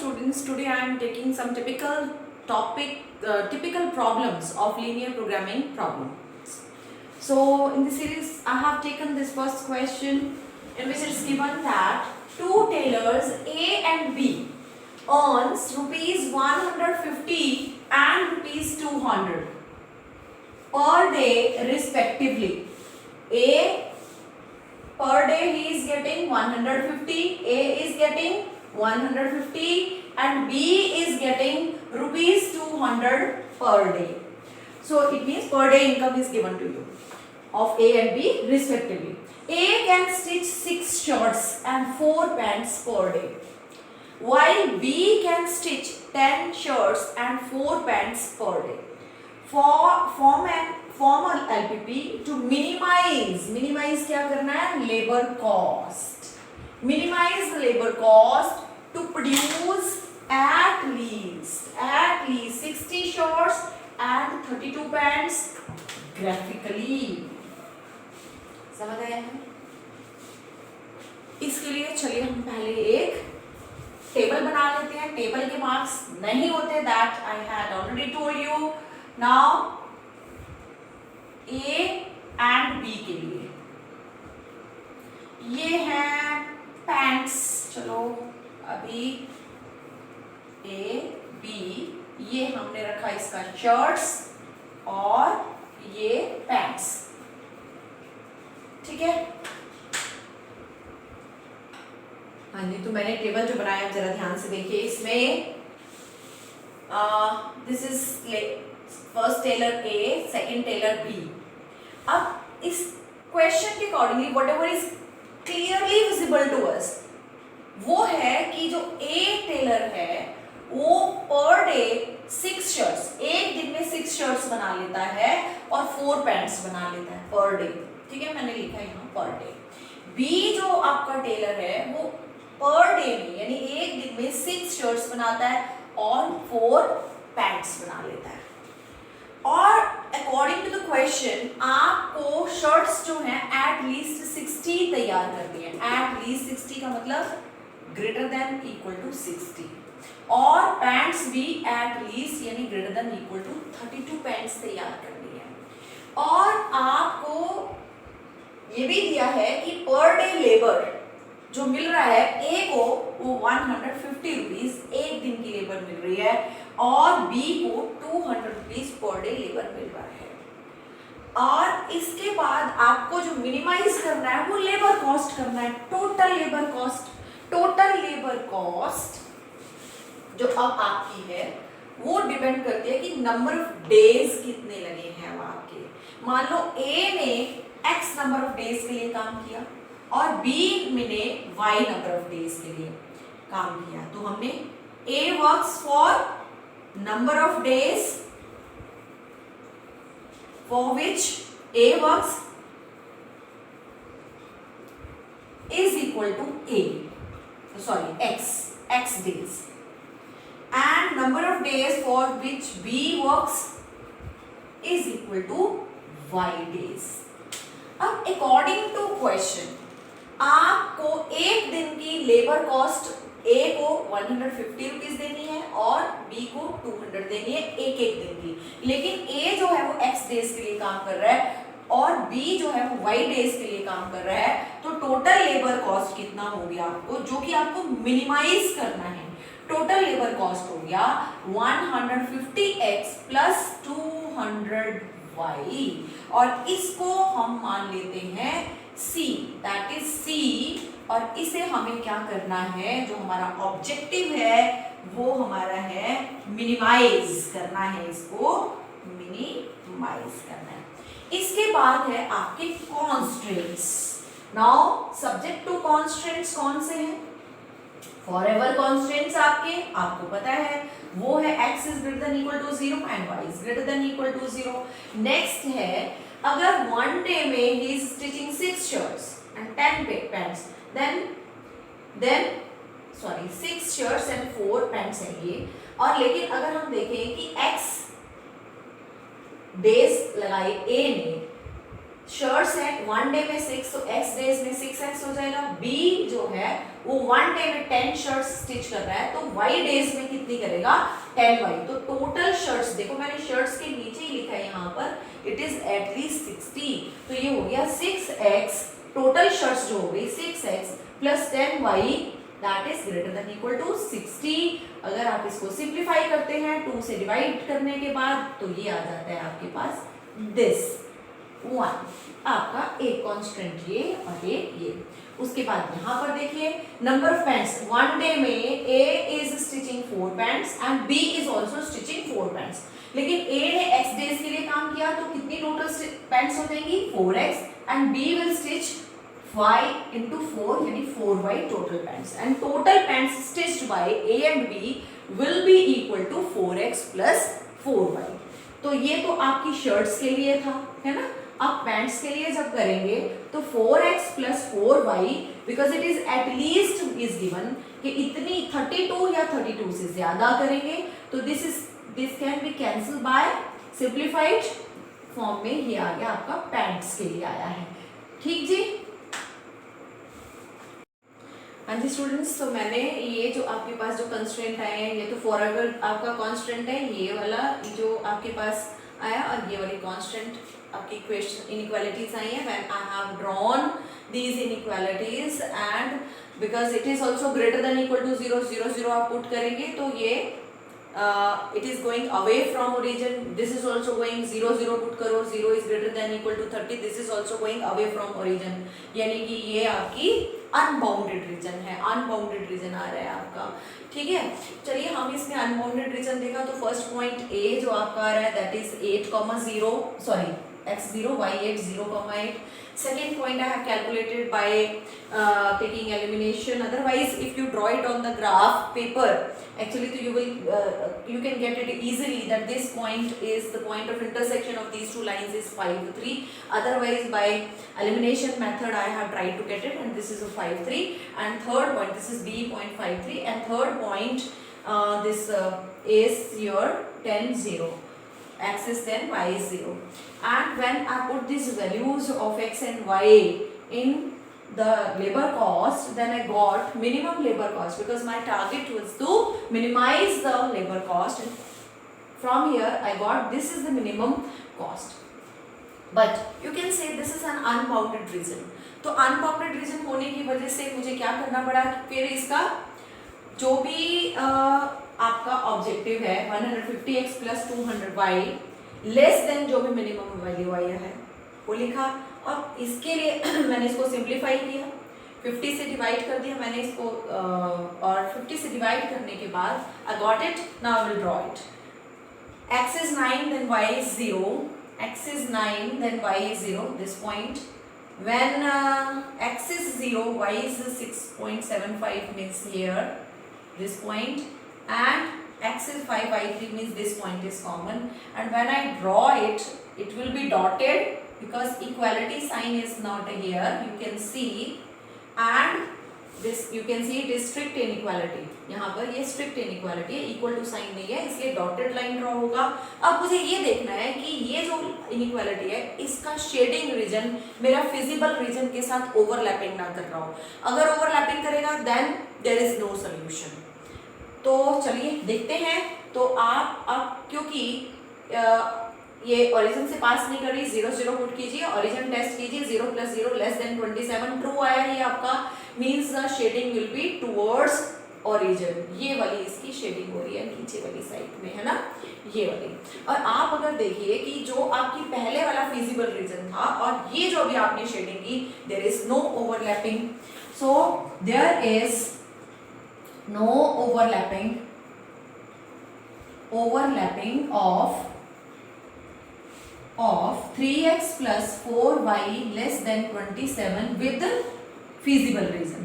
students, today I am taking some typical typical problems of linear programming problems. So in this series I have taken this first question in which it is given that two tailors A and B earns rupees 150 and rupees 200 per day respectively. A per day he is getting 150, A is getting 150 and B is getting rupees 200 per day. So it means per day income is given to you of A and B respectively. A can stitch 6 shirts and 4 pants per day, while B can stitch 10 shirts and 4 pants per day. Form an LPP to minimize क्या करना है, labor cost. Minimize the labor cost to produce at least 60 shirts and 32 pants graphically. समझ आया है? इसके लिए चलिए हम पहले एक टेबल बना लेते हैं. टेबल के मार्क्स नहीं होते, that I had already told you. Now A and B के लिए ये है पैंट्स. चलो अभी ए बी ये हमने रखा इसका शर्ट्स और ये पैंट्स. ठीक है. हाँ जी, तो मैंने टेबल जो बनाया जरा ध्यान से देखिए. इसमें this is first tailor A, second tailor B. अब इस क्वेश्चन के accordingly whatever is clearly visible to us वो है कि जो ए टेलर है वो पर डे 6 शर्ट्स, एक दिन में 6 शर्ट्स बना लेता है और 4 पैंट्स बना लेता है पर डे. ठीक है, मैंने लिखा है यहाँ पर डे. बी जो आपका टेलर है वो पर डे में यानी एक दिन में 6 शर्ट्स बनाता है और 4 पैंट्स बना लेता है. और अकॉर्डिंग टू द क्वेश्चन आपको शर्ट्स जो हैं एट लीस्ट 60 तैयार करनी है. एट लीस्ट 60 का मतलब ग्रेटर देन इक्वल टू 60 और पैंट्स भी एट लीस्ट यानी greater than equal to 32 pants तैयार करनी है. और आपको ये भी दिया है कि पर डे लेबर जो मिल रहा है ए को वो 150 रुपीज एक दिन की लेबर मिल रही है और बी को 200 रुपीज पर डे लेबर मिल रहा है. और इसके बाद आपको जो मिनिमाइज करना है वो लेबर कॉस्ट करना है. Total labour cost. Total labour cost जो अब आपकी है वो डिपेंड करती है कि नंबर ऑफ डेज कितने लगे हैं वो आपके. मान लो ए ने x नंबर ऑफ डेज के लिए काम किया और B ने y नंबर ऑफ डेज के लिए काम किया. तो हमने A works for number of days for which A works is equal to A, sorry x days, and number of days for which B works is equal to y days. अब according to question आपको एक दिन की labour cost ए को 150 rupees देनी है और B को 200 देनी है एक एक दिन की. लेकिन ए जो है वो x डेज के लिए काम कर रहा है और बी जो है वो y डेज के लिए काम कर रहा है. तो टोटल लेबर कॉस्ट कितना हो गया आपको, जो कि आपको मिनिमाइज करना है. टोटल लेबर कॉस्ट हो गया 150x प्लस 200y और इसको हम मान लेते हैं C, दैट इज C. और इसे हमें क्या करना है, जो हमारा ऑब्जेक्टिव है वो हमारा है मिनिमाइज करना है. इसको मिनिमाइज करना है. इसके बाद है आपके constraints. Now subject to constraints कौन से हैं? फॉरएवर कॉन्स्ट्रेंट्स आपको पता है वो है x is greater than equal to 0 and y is greater than equal to 0. Next है अगर वन डे में he is stitching 6 shirts and 10 pants then sorry 6 shirts and 4 pants है ये. और लेकिन अगर हम देखें कि x डेज लगाए a ने शर्ट्स है 1 डे में 6, तो x डेज में 6x हो जाएगा। b जो है वो 1 डे में 10 शर्ट्स स्टिच कर रहा है, तो y डेज में कितनी करेगा 10y। तो टोटल शर्ट्स देखो मैंने शर्ट्स के नीचे ही लिखा है यहाँ पर, इट इज एटलीस्ट 60, तो ये हो गया 6x, टोटल शर्ट्स जो हो गई 6x plus 10y that is greater than equal to 60। अगर आप इसको सिंप्लीफाई करते हैं 2 से डिवाइड करने के बाद, तो ये आ जाता है आपके पास दिस 1, आपका एक कांस्टेंट ये और एक ये। उसके बाद यहाँ पर देखिए नंबर ऑफ पैंट्स, 1 डे में A is stitching 4 pants and B is also stitching 4 pants, लेकिन A ने x डेज के लिए काम किया तो कितनी टोटल पैंट्स हो जाएंगी 4x, and B will stitch 5 into 4 यानी 4y total pants, and total pants stitched by A and B will be equal to 4x plus 4y। तो ये तो आपकी शर्ट्स के लिए था, है ना। अब पैंट्स के लिए जब करेंगे तो 4x plus 4y because it is at least is given कि इतनी 32 या 32 से ज्यादा करेंगे, तो this can be cancelled by simplified form में ये आ गया आपका पैंट्स के लिए आया है। ठीक जी, हाँ जी स्टूडेंट्स, तो मैंने ये जो आपके पास जो कंस्ट्रेंट आए हैं, ये तो फॉरएवर आपका कांस्टेंट है, ये वाला जो आपके पास आया, और ये वाली कांस्टेंट आपकी इक्वेशन इनइक्वालिटीज आई है। When I have drawn these inequalities and because it is also greater than equal to 0 0 0 आप पुट करेंगे तो ये it is going away from origin, this is also going 0 0 put करो, 0 is greater than equal to 30, this is also going away from origin, यानी कि ये आपकी unbounded reason है, अनबाउंडेड रीजन आ रहा है आपका। ठीक है, चलिए हम इसमें अनबाउंडेड रीजन देखा तो फर्स्ट पॉइंट A जो आपका आ रहा है that is 8,0 sorry x0 y8 0,8। second point I have calculated by taking elimination, otherwise if you draw it on the graph paper actually so you can get it easily that this point is the point of intersection of these two lines is 5 3, otherwise by elimination method I have tried to get it, and this is a 5 3, and third point this is b 0.53, and third point this is your 10 0, x is 10 y is 0, and when I put these values of x and y in the labor cost, then I got minimum labor cost because my target was to minimize the labor cost, and from here I got this is the minimum cost, but you can say this is an unbounded region। तो unbounded region होने की वजह से मुझे क्या करना पड़ा, फिर इसका जो भी आपका ऑब्जेक्टिव है 150x plus 200y less than जो भी मिनिमम वैल्यू आया है वो लिखा। अब इसके लिए मैंने इसको सिंप्लीफाई किया, 50 से डिवाइड कर दिया मैंने इसको, और 50 से डिवाइड करने के बाद I got it, now I will draw it. x is 9 then y is 0, x is 9 then y is 0, this point when x is 0 y is 6.75 means here this point, and x is 5 y3 means this point is common, and when I draw it it will be dotted because equality sign is not here, you can see, and this you can see it is strict inequality, यहाँ पर ये strict inequality है, equal to sign नहीं है इसलिए dotted line draw होगा। अब मुझे ये देखना है कि ये जो inequality है इसका shading region मेरा feasible region के साथ overlapping ना कर रहा हो, अगर overlapping करेगा then there is no solution। तो चलिए देखते हैं। तो आप अब क्योंकि ये ओरिजिन से पास नहीं कर रही, 0 0 पुट कीजिए, ओरिजिन टेस्ट कीजिए, 0 + 0 लेस देन 27 ट्रू आया ये आपका, means the shading will be towards origin. ये वाली इसकी शेडिंग हो रही है नीचे वाली साइड में, है ना, ये वाली। और आप अगर देखिए कि जो आपकी पहले वाला फिजिबल रीजन था और ये जो अभी आपने शेडिंग की, there is no overlapping, so there is no overlapping of 3x plus 4y less than 27 with feasible reason।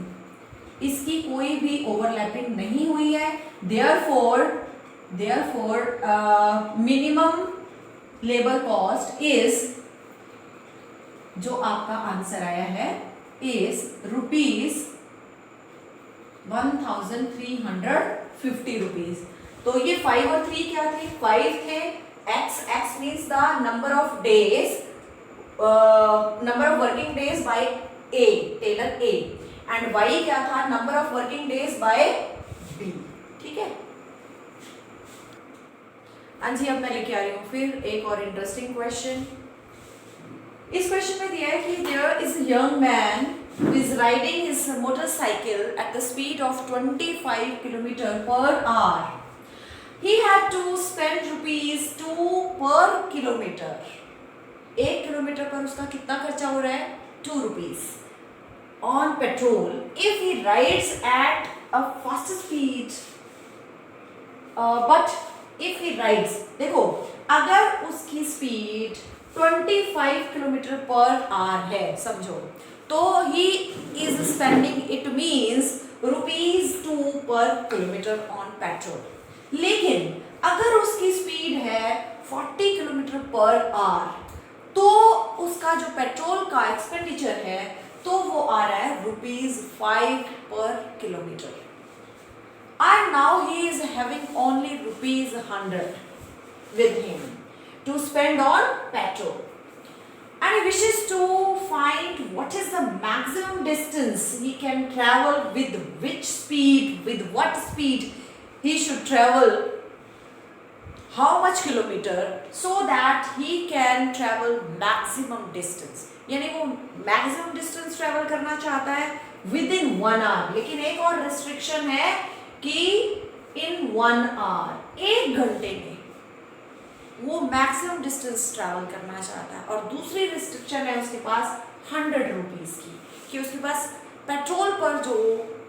इसकी कोई भी ओवरलैपिंग नहीं हुई है, therefore minimum labor cost is, जो आपका आंसर आया है is rupees 1350 रुपीज। तो ये 5 और 3 क्या थे, 5 थे, x means the number of days number of working days by A, tailor A, and Y क्या था, number of working days by B. ठीक है, हाँ जी, अब मैं लेके आ रही हूँ फिर एक और इंटरेस्टिंग क्वेश्चन। इस क्वेश्चन में दिया है कि there is a young man who is riding his motorcycle at the speed of 25 km per hour. He had to spend rupees 2 per kilometer. 1 kilometre पर उसका कितना खर्चा हो रहा है, 2 rupees on petrol if he rides at a faster speed. But if he rides, देखो अगर उसकी स्पीड 25 किलोमीटर पर आवर है समझो, तो he is spending, it means ₹2 पर किलोमीटर ऑन पेट्रोल। लेकिन अगर उसकी स्पीड है 40 किलोमीटर पर आवर, तो उसका जो पेट्रोल का एक्सपेंडिचर है तो वो आ रहा है ₹5 पर kilometre. And now he is having only ₹100 with him to spend on petrol, and he wishes to find what is the maximum distance he can travel, with which speed, with what speed he should travel, how much kilometer, so that he can travel maximum distance। यानी वो maximum distance travel करना चाहता है within 1 hour, लेकिन एक और restriction है कि in 1 hour, 1 घंटे में वो मैक्सिमम डिस्टेंस ट्रैवल करना चाहता है। और दूसरी रिस्ट्रिक्शन है उसके पास 100 रुपीज की, कि उसके पास पेट्रोल पर जो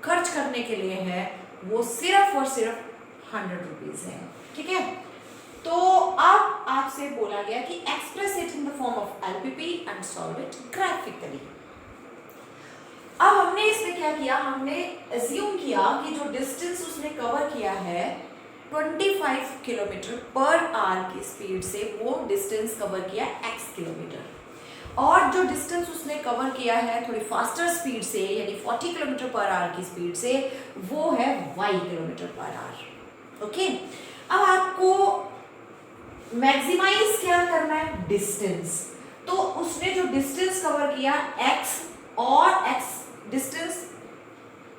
खर्च करने के लिए है वो सिर्फ और सिर्फ 100 रुपीज है। ठीक है, तो अब आपसे बोला गया कि express it in the form of LPP and solve it graphically. अब हमने इसमें क्या किया, हमने एज्यूम किया कि जो डिस्टेंस उसने कवर किया है 25 किलोमीटर पर आवर की स्पीड से, वो डिस्टेंस कवर किया x किलोमीटर, और जो डिस्टेंस उसने कवर किया है थोड़ी फास्टर स्पीड से यानी 40 किलोमीटर पर आवर की स्पीड से, वो है y kilometre per our. Okay, अब आपको मैक्सिमाइज क्या करना है, डिस्टेंस। तो उसने जो डिस्टेंस कवर किया x, और x डिस्टेंस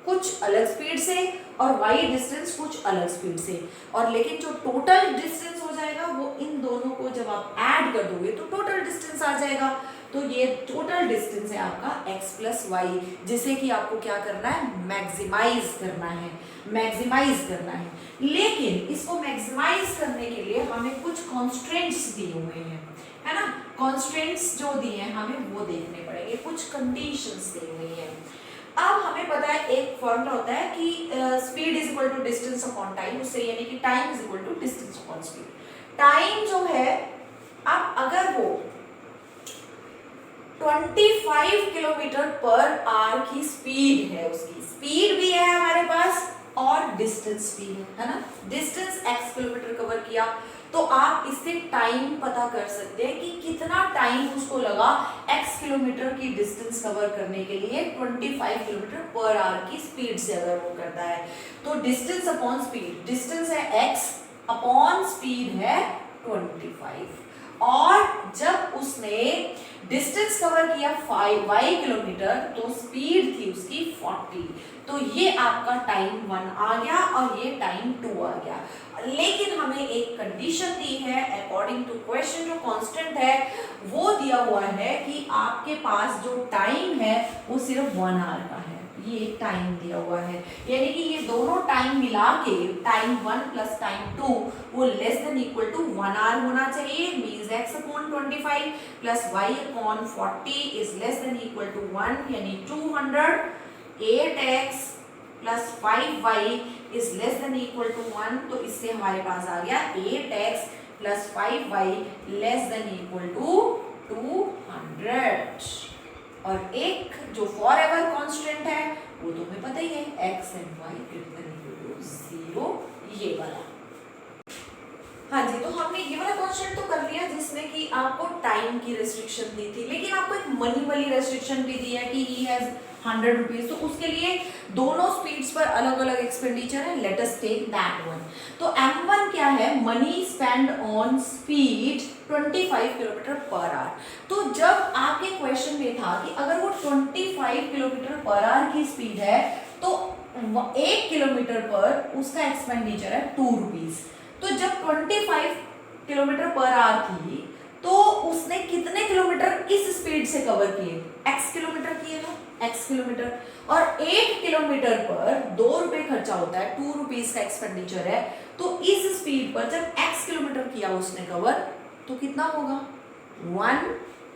कुछ अलग स्पीड से और y डिस्टेंस कुछ अलग स्पीड से, और लेकिन जो टोटल डिस्टेंस हो जाएगा वो इन दोनों को जब आप ऐड कर दोगे तो टोटल डिस्टेंस आ जाएगा। तो ये टोटल डिस्टेंस है आपका x प्लस वाई, जिसे कि आपको क्या करना है, मैक्सिमाइज करना है, मैक्सिमाइज करना है। लेकिन इसको मैक्सिमाइज करने के लिए हमें कुछ कॉन्स्ट्रेंट्स दिए हुए हैं, है ना। कॉन्स्ट्रेंट्स जो दिए हैं हमें वो देखने पड़ेंगे, कुछ कंडीशंस दी हुई हैं। अब हमें पता है एक फॉर्मूला होता है कि speed is equal to distance upon time, उससे यानी कि time is equal to distance upon speed. Time जो है, अब अगर वो 25 किलोमीटर पर आवर की स्पीड है, उसकी स्पीड भी है हमारे पास और डिस्टेंस भी है ना। डिस्टेंस x किलोमीटर कवर किया, तो आप इससे टाइम पता कर सकते हैं कि कितना टाइम उसको लगा x किलोमीटर की डिस्टेंस कवर करने के लिए 25 किलोमीटर पर आवर की स्पीड से अगर वो करता है। तो डिस्टेंस अपॉन स्पीड, डिस्टेंस है x अपॉन स्पीड है 25, और जब उसने डिस्टेंस कवर किया 5y किलोमीटर तो स्पीड थी उसकी 40, तो ये आपका टाइम 1 आ गया और ये टाइम 2 आ गया। लेकिन हमें एक कंडीशन दी है, अकॉर्डिंग टू क्वेश्चन जो कांस्टेंट है वो दिया हुआ है कि आपके पास जो टाइम है वो सिर्फ 1 आवर का है, ये टाइम दिया हुआ है। यानी कि ये दोनों टाइम मिला के टाइम 1 प्लस टाइम 2 वो less than equal to 1 hour होना चाहिए। Means x upon 25 plus y upon 40 is less than equal to 1 यानी 200। 8x plus 5y is less than equal to 1, तो इससे हमारे पास आ गया 8x plus 5y less than equal to 200। और एक जो फॉर एवर कांस्टेंट है वो तो हमें पता ही है, x and y greater than equal to 0, ये वाला। हाँ जी, तो हमने ये वाला कांस्टेंट तो कर लिया जिसमें कि आपको टाइम की रेस्ट्रिक्शन दी थी, लेकिन आपको एक मनी वाली रेस्ट्रिक्शन भी दी है कि ही हैज 100 रुपीज। तो उसके लिए दोनों स्पीड्स पर अलग अलग एक्सपेंडिचर है, let us take that one. तो M1 क्या है, money spend on speed 25 kilometre per hour. तो जब आपके क्वेश्चन में था कि अगर वो 25 किलोमीटर पर आवर की स्पीड है तो 1 किलोमीटर पर उसका एक्सपेंडिचर है 2 रुपीज। तो जब 25 किलोमीटर पर आवर थी तो उसने कितने किलोमीटर इस स्पीड से कवर किए, x किलोमीटर किए ना, x किलोमीटर। और 1 किलोमीटर पर 2 रुपए खर्चा होता है, 2 रुपीज का एक्सपेंडिचर है। तो इस स्पीड पर जब x किलोमीटर किया उसने कवर तो कितना होगा, 1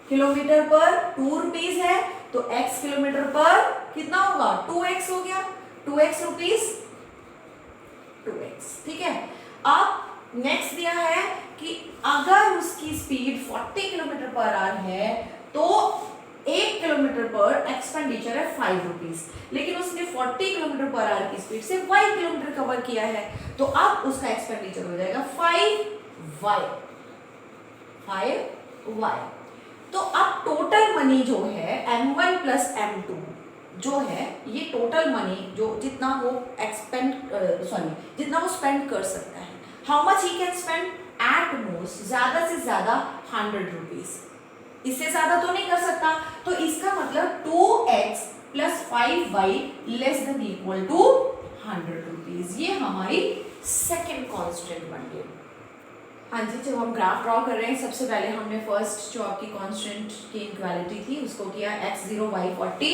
किलोमीटर पर 2 रुपीज है तो x किलोमीटर पर कितना होगा, 2x हो गया, 2x रुपीज 2x। ठीक है। अब नेक्स्ट दिया है कि अगर उसकी स्पीड 40 किलोमीटर पर आवर है तो 1 किलोमीटर पर एक्सपेंडिचर है 5 रुपीज, लेकिन उसने 40 किलोमीटर पर आवर की स्पीड से 5 किलोमीटर कवर किया है तो अब उसका एक्सपेंडिचर हो जाएगा 5y। तो अब टोटल मनी जो है M1 प्लस M2 जो है, ये टोटल मनी जो जितना वो जितना वो स्पेंड कर सकता है, how much he can spend, at most ज्यादा से ज्यादा 100 रुपीज, इससे ज्यादा तो नहीं कर सकता। तो इसका मतलब 2x plus 5y less than equal to 100 rupees. ये हमारी सेकेंड कॉन्स्टेंट बन गई। हाँ जी, जब हम ग्राफ ड्रॉ कर रहे हैं सबसे पहले हमने फर्स्ट जो आपकी कांस्टेंट की इक्वालिटी थी उसको किया x0 y40,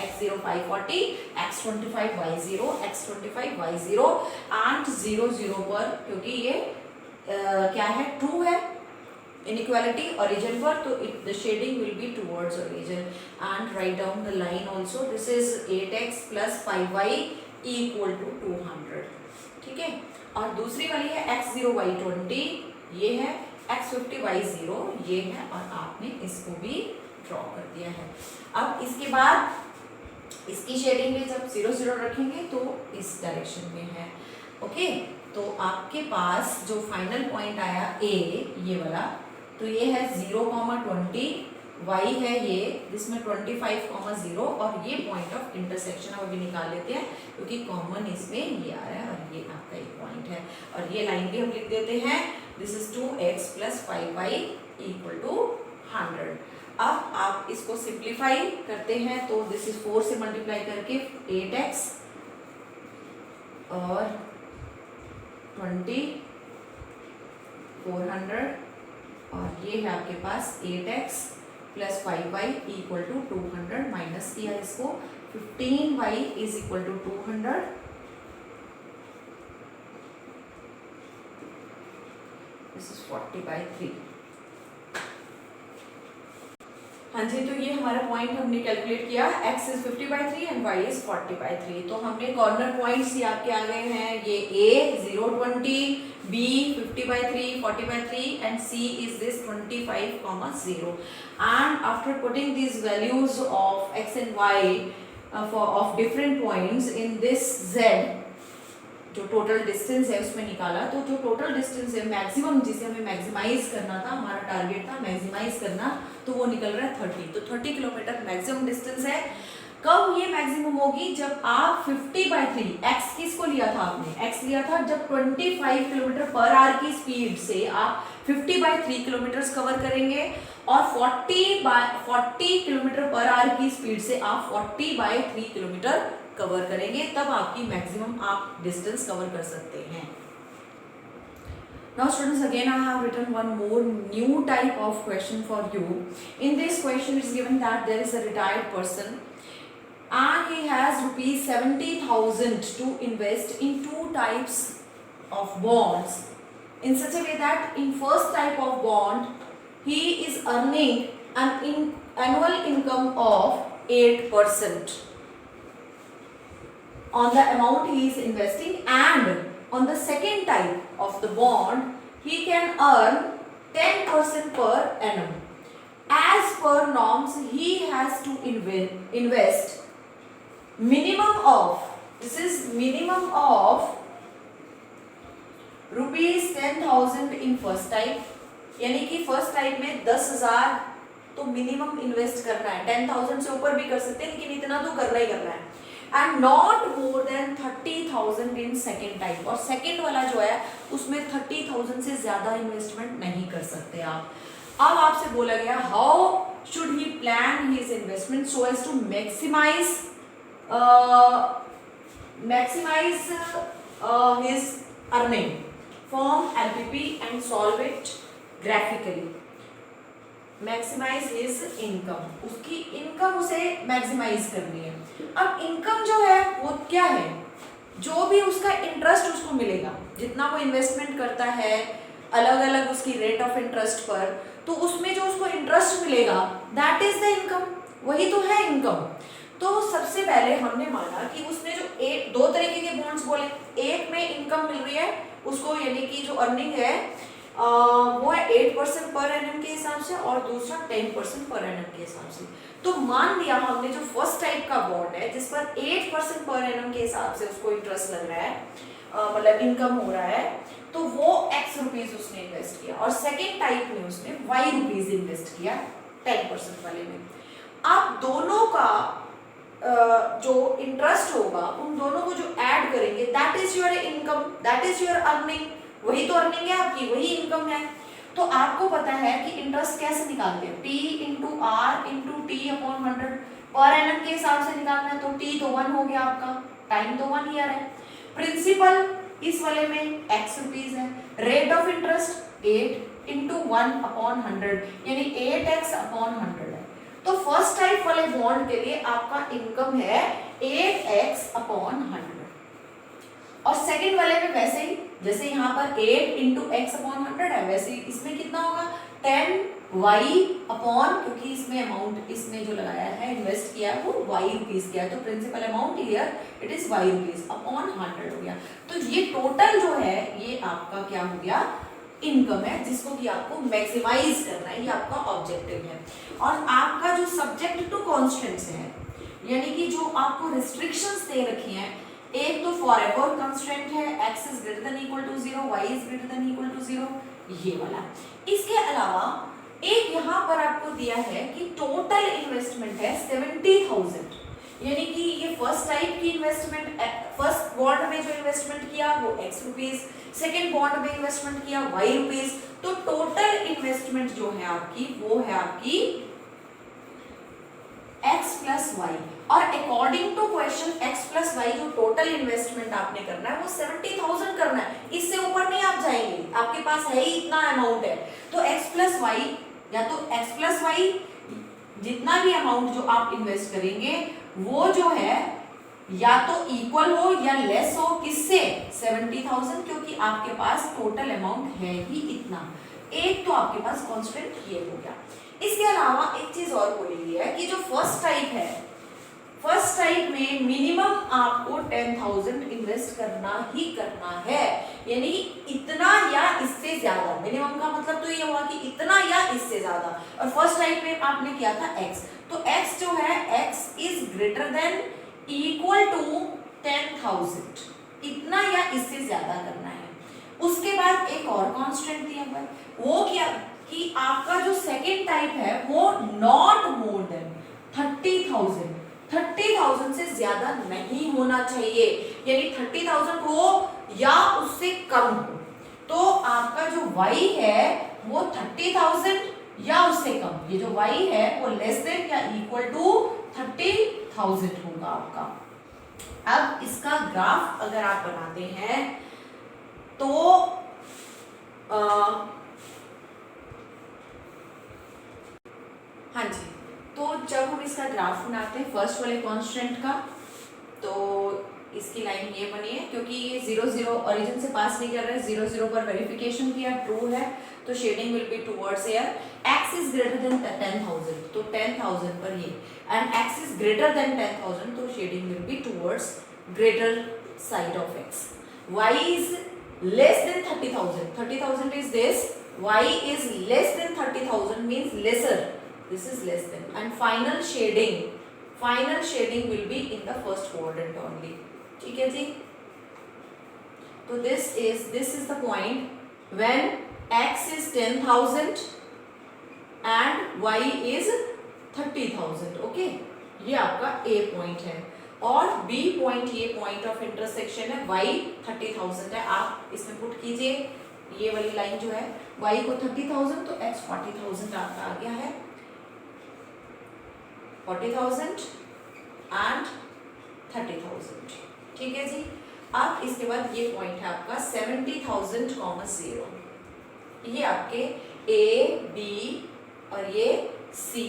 x0 540, x25 y0, x25 y0 and 0 0 पर, क्योंकि ये क्या है, ट्रू है इनइक्वालिटी ओरिजिन पर, तो the shading will be towards origin and write down the line also. This is 8x plus 5y equal to 200। ठीक है। और दूसरी वाली है x0 y20, ये है x50 y0, ये है, और आपने इसको भी ड्रॉ कर दिया है। अब इसके बाद इसकी शेडिंग में जब 0 0 रखेंगे तो इस डायरेक्शन में है। ओके, तो आपके पास जो फाइनल पॉइंट आया A, ये वाला, तो ये है 0,20, y है ये जिसमें 25,0 और ये पॉइंट ऑफ इंटरसेक्शन अब अभी निकाल लेते हैं क्योंकि कॉमन इसमें ये आ रहा है और ये आपका एक पॉइंट है। और ये लाइन भी हम लिख देते हैं, this is 2x plus 5y equal to 100। अब आप इसको सिंप्लीफाई करते हैं तो दिस इज 4 से मल्टीप्लाई करके 8x और 20 400, और ये है आपके पास 8x plus 5y equal to 200, minus किया इसको, 15y is equal to 200, this is 40/3। हाँ जी, तो ये हमारा पॉइंट हमने कैलकुलेट किया, x is 50/3 and y is 40/3। तो हमने कॉर्नर पॉइंट्स ये आपके आ गए हैं, ये A 0,20, B 50/3, 40/3 and C is this 25,0. And after putting these values of x and y of different points in this Z, जो टोटल डिस्टेंस है उसमें निकाला, तो जो टोटल डिस्टेंस है मैक्सिमम जिसे हमें मैक्सिमाइज करना था, हमारा टारगेट था मैक्सिमाइज करना, तो वो निकल रहा है 30। तो 30 किलोमीटर मैक्सिमम डिस्टेंस है। कब ये मैक्सिमम होगी, जब आप 50/3, x किसको लिया था आपने, x लिया था जब 25 किलोमीटर पर आवर की स्पीड से आप 50/3 किलोमीटर कवर करेंगे, और 40 किलोमीटर पर आवर की स्पीड से आप 40/3 किलोमीटर कवर करेंगे, तब आपकी मैक्सिमम आप डिस्टेंस कवर कर सकते हैं। Now students, again I have written one more new type of question for you. In this question it is given that there is a retired person and he has rupees 70,000 to invest in 2 types of bonds in such a way that in first type of bond he is earning an annual income of 8% on the amount he is investing, and on the second type of the bond he can earn 10% per annum. As per norms he has to invest minimum of, this is minimum of rupees 10,000 in first type, यानी कि first type में 10,000 तो minimum invest करना है। 10,000 से ऊपर भी कर सकते हैं, लेकिन इतना तो करना ही करना है। And not more than 30,000 in second type, और सेकेंड वाला जो है उसमें 30,000 से ज्यादा इन्वेस्टमेंट नहीं कर सकते आप। अब आपसे बोला गया how should he plan his investment so as to maximise his earning from LPP and solve it graphically. Maximize his income, उसकी इनकम उसे मैक्सिमाइज करनी है। अब इनकम जो है वो क्या है, जो भी उसका इंटरेस्ट उसको मिलेगा, जितना वो इन्वेस्टमेंट करता है अलग अलग उसकी रेट ऑफ इंटरेस्ट पर, तो उसमें जो उसको इंटरेस्ट मिलेगा दैट इज द इनकम, वही तो है इनकम। तो सबसे पहले हमने माना कि उसने जो दो तरीके के बॉन्ड्स बोले, एक में इनकम मिल रही है उसको, यानी कि जो अर्निंग है वो है 8% पर एनम के हिसाब से, और दूसरा 10% पर एनम के हिसाब से। तो मान लिया हमने जो फर्स्ट टाइप का बॉन्ड है जिस पर 8% पर एनम के हिसाब से उसको इंटरेस्ट लग रहा है, मतलब इनकम हो रहा है, तो वो x रुपीज उसने इन्वेस्ट किया, और सेकेंड टाइप में उसने y रुपीज इन्वेस्ट किया 10% वाले में। आप दोनों का जो इंटरेस्ट होगा उन दोनों को जो ऐड करेंगे that is your income, that is your earning, वही तो अर्निंग है आपकी, वही इनकम है। तो आपको पता है कि इंटरेस्ट कैसे निकालते हैं, P into R into T upon 100, per annum के हिसाब से निकालना है, तो T तो 1 हो गया आपका, टाइम तो 1 ईयर है। प्रिंसिपल इस वाले में x रुपीज है, rate of interest 8 into 1 upon 100 यानी 8x अपॉन 100 है। तो फर्स्ट टाइप वाले बॉन्ड के लिए आपका इनकम है 8x अपॉन 100, और सेकंड वाले में वैसे ही, जैसे यहाँ पर 8 इंटू एक्स अपॉन 100 है, वैसे ही इसमें कितना होगा 10y अपॉन, क्योंकि इसमें अमाउंट इसमें जो लगाया है इन्वेस्ट किया है वो y रुपीज किया है, तो principal amount here it is y rupees upon 100 हो गया। तो ये टोटल जो है ये आपका क्या हो गया, इनकम है, जिसको कि आपको मैक्सिमाइज करना है, ये आपका ऑब्जेक्टिव है। और आपका जो सब्जेक्ट टू कॉन्स्टेंट्स है, यानी कि जो आपको रिस्ट्रिक्शंस दे रखी हैं, एक तो फॉरएवर कांस्टेंट है x is greater than equal to 0, y is greater than equal to 0, ये वाला। इसके अलावा एक यहाँ पर आपको दिया है कि टोटल इन्वेस्टमेंट है 70,000, यानी कि ये फर्स्ट टाइप की इन्वेस्टमेंट, फर्स्ट बॉन्ड में जो इन्वेस्टमेंट किया वो x रुपीज, सेकेंड बॉन्ड में इन्वेस्टमेंट किया y रुपीज, तो टोटल इन्वेस्टमेंट जो है आपकी वो है आपकी x प्लस वाई, और according to question x plus Y जो टोटल इन्वेस्टमेंट आपने करना है वो 70,000 करना है, इससे ऊपर नहीं आप जाएंगे, आपके पास है ही इतना अमाउंट है। तो x प्लस वाई, या तो x प्लस वाई जितना भी अमाउंट जो आप इन्वेस्ट करेंगे वो जो है या तो इक्वल हो या लेस हो, किससे 70,000, क्योंकि आपके पास टोटल अमाउंट है ही इतना, एक तो आपके पास कांस्टेंट ये हो गया। इसके अलावा एक चीज और बोली गई है कि जो फर्स्ट टाइप है, फर्स्ट टाइप में मिनिमम आपको 10,000 इन्वेस्ट करना ही करना है, यानी इतना या इससे ज्यादा, मिनिमम का मतलब तो ये हुआ कि इतना या इससे ज्यादा, और फर्स्ट टाइप में आपने किया था x, तो x जो है x is greater than equal to 10,000, इतना या इससे ज्यादा करना है। उसके बाद एक और कांस्टेंट दिया हुआ है, वो क्या कि आपका जो सेकेंड टाइप है वो नॉट मोर देन 30,000, 30,000 से ज्यादा नहीं होना चाहिए, यानी 30,000 हो या उससे कम हो। तो आपका जो y है वो 30,000 या उससे कम, ये जो y है वो लेस देन या इक्वल टू 30,000 होगा आपका। अब इसका ग्राफ अगर आप बनाते हैं तो हाँ जी, तो जब हम इसका ग्राफ बनाते हैं फर्स्ट वाले कांस्टेंट का, तो इसकी लाइन ये बनी है, क्योंकि ये 0 0 ओरिजिन से पास नहीं कर रहा है, 0 0 पर वेरिफिकेशन किया ट्रू है, तो shading will be towards here. x is greater than 10,000, तो 10,000 पर ये, and x is greater than 10,000, तो shading will be towards greater side of x। y is less than 30,000, 30,000 is this, y is less than 30,000 means lesser, this is less than, and final shading will be in the first quadrant only, ठीक है जी। तो this is the point when x is 10,000 and y is 30,000. Okay, ये आपका A point है और B point ये point of intersection है. y 30,000 है. आप इसमें पुट कीजिए ये वाली लाइन जो है y को 30,000 तो x 40,000 आपका आ गया है. 40,000 एंड 30,000. ठीक है जी. अब इसके बाद ये पॉइंट है आपका 70,000, 0. ये आपके A, B और ये C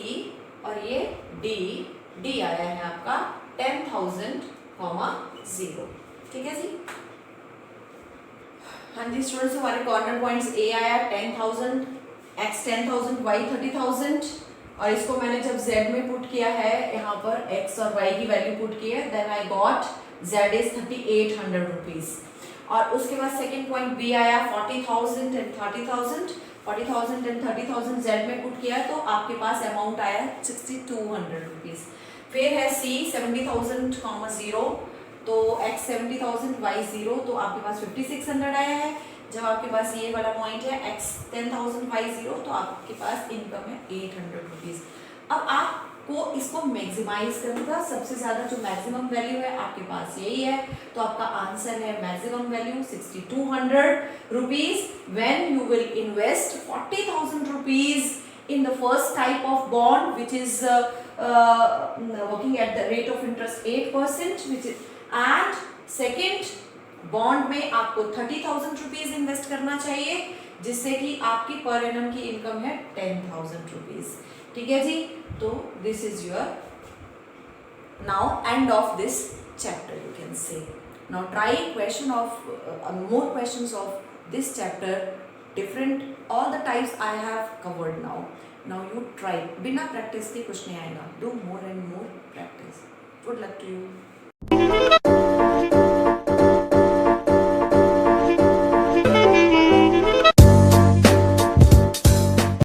और ये D आया है आपका 10,000, 0. ठीक है जी. हाँ जी स्टूडेंट्स, हमारे कॉर्नर पॉइंट्स A आया 10,000, X 10,000, Y 30,000 और इसको मैंने जब Z में पुट किया है यहाँ पर X और Y की वैल्यू पुट की है, then I got Z is 3,800 rupees. और उसके बाद सेकेंड पॉइंट B आया 40,000 एंड 30,000. 40,000 एंड 30,000 Z में पुट किया तो आपके पास अमाउंट आया 6,200 रुपीज. फिर है C 70,000, 0. तो X 70,000, Y 0, तो आपके पास 5,600 आया है. जब आपके पास ये वाला पॉइंट है X 10,000, Y 0, तो आपके पास इनकम है 800 रुपीज. अब आपको इसको मैक्सिमाइज करना था. सबसे ज्यादा जो मैक्सिमम वैल्यू है आपके पास यही है, तो आपका आंसर है maximum value 6,200 rupees when you will invest 40,000 rupees in the first type of bond which is working at the rate of interest 8%, which is and second bond में आपको 30,000 रुपीज इन्वेस्ट करना चाहिए जिससे कि आपकी पर एनम की income है 10,000 rupees. ठीक है जी. तो this is your now end of this chapter you can say. Now try question of more questions of this chapter. different all the types I have covered now you try. बिना practice के कुछ नहीं आएगा. Do more and more practice. Good luck to you.